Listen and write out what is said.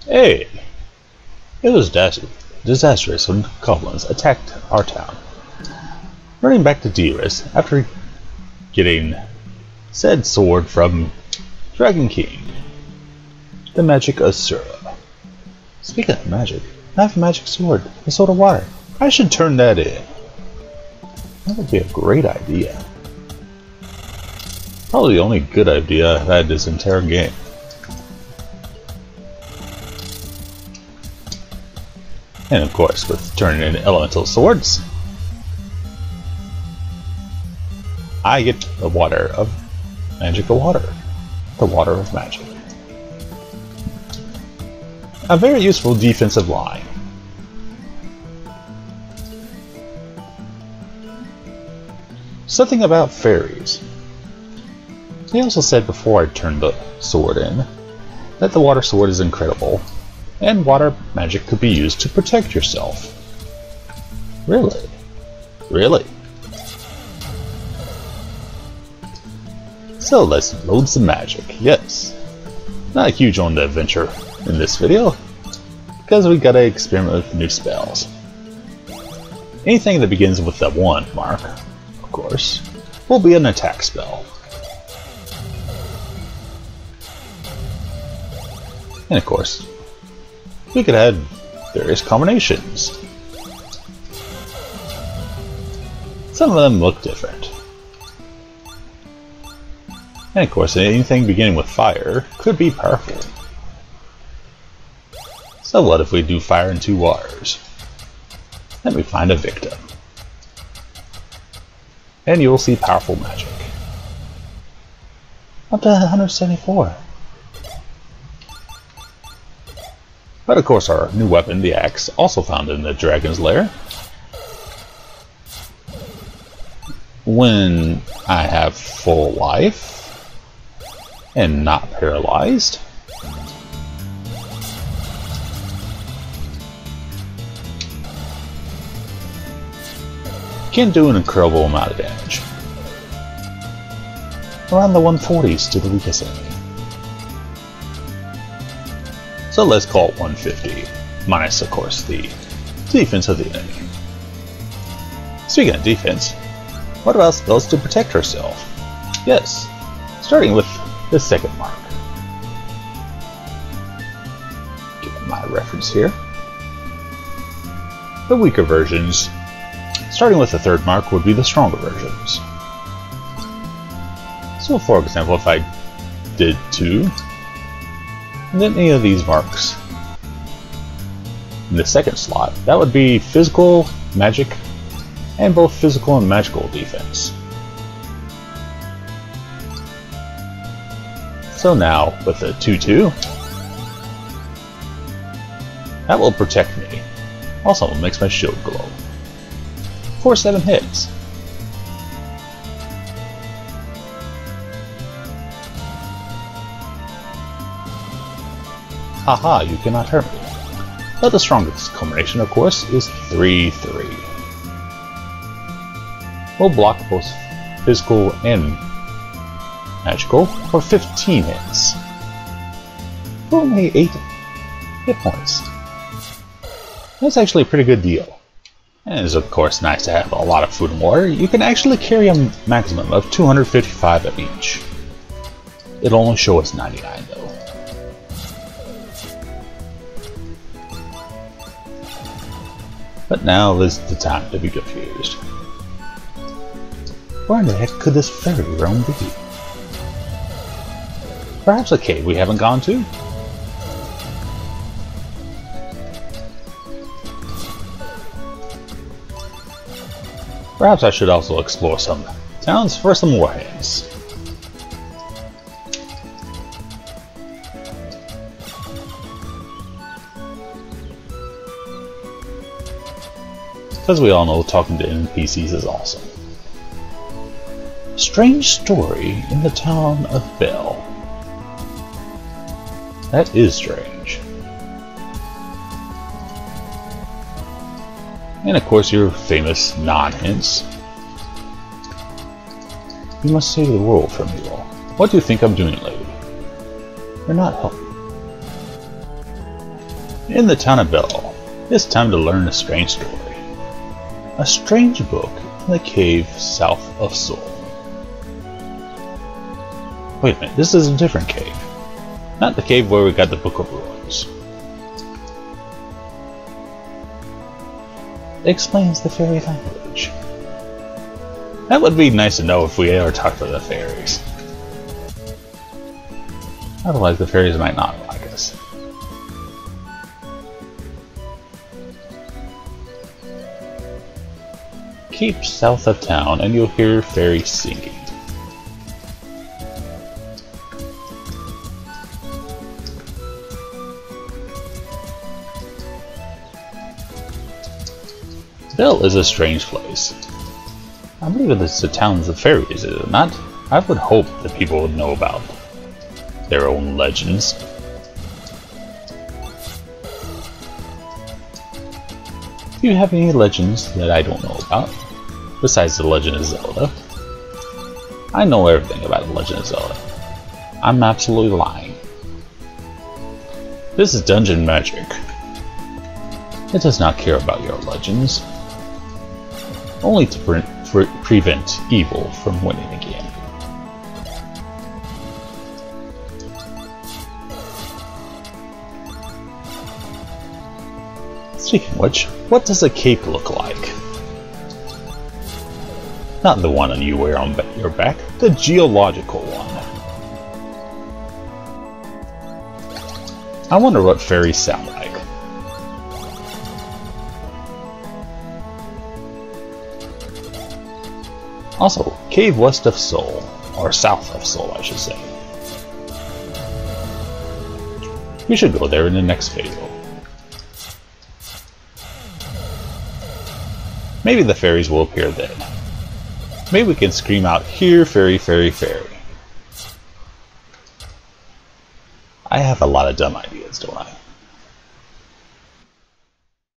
Hey! It was disastrous when goblins attacked our town. Running back to Dearest after getting said sword from Dragon King, the magic Asura. Speaking of magic, I have a magic sword, the Sword of Water. I should turn that in. That would be a great idea. Probably the only good idea I've had this entire game. And of course, with turning in elemental swords, I get the water of magical water. The water of magic. A very useful defensive line. Something about fairies. They also said before I turned the sword in that the water sword is incredible, and water magic could be used to protect yourself. Really? Really? So let's load some magic. Yes. Not huge on the adventure in this video, because we gotta experiment with new spells. Anything that begins with the 1 mark, of course, will be an attack spell. And of course, we could add various combinations. Some of them look different. And of course, anything beginning with fire could be powerful. So what if we do fire and 2 waters? Let me find a victim. And you will see powerful magic. Up to 174. But of course our new weapon, the axe, also found in the dragon's lair. When I have full life and not paralyzed, can do an incredible amount of damage. Around the 140s to the weakest enemy. So let's call it 150, minus of course the defense of the enemy. Speaking of defense, what about spells to protect ourselves? Yes, starting with the 2nd mark. Give my reference here. The weaker versions, starting with the 3rd mark, would be the stronger versions. So for example, if I did 2, and then any of these marks in the 2nd slot, that would be physical, magic, and both physical and magical defense. So now, with the 2-2, that will protect me. Also, it makes my shield glow. 4-7 hits. Haha, you cannot hurt me. But the strongest combination, of course, is 3-3. We'll block both physical and magical for 15 hits. For only 8 hit points. That's actually a pretty good deal. And it's of course nice to have a lot of food and water. You can actually carry a maximum of 255 of each. It'll only show us 99 though. But now is the time to be confused. Where in the heck could this fairy realm be? Perhaps a cave we haven't gone to? Perhaps I should also explore some towns for some more hands. Because we all know talking to NPCs is awesome. Strange story in the town of Bell. That is strange. And of course your famous non-hints. You must save the world from evil. What do you think I'm doing, lady? You're not helping. In the town of Bell, it's time to learn a strange story. A strange book in the cave south of Seoul. Wait a minute, this is a different cave. Not the cave where we got the Book of Ruins. It explains the fairy language. That would be nice to know if we ever talk to the fairies. Otherwise the fairies might not like us. Keep south of town and you'll hear fairies singing. Bell is a strange place. I believe it's the towns of fairies, is it not? I would hope that people would know about their own legends. Do you have any legends that I don't know about, besides the Legend of Zelda? I know everything about the Legend of Zelda. I'm absolutely lying. This is Dungeon Magic. It does not care about your legends. Only to prevent evil from winning again. Speaking of which, what does a cape look like? Not the one you wear on your back, the geological one. I wonder what fairies sound like. Also, cave west of Seoul, or south of Seoul I should say. We should go there in the next video. Maybe the fairies will appear then. Maybe we can scream out, "Here, fairy, fairy, fairy." I have a lot of dumb ideas, don't I?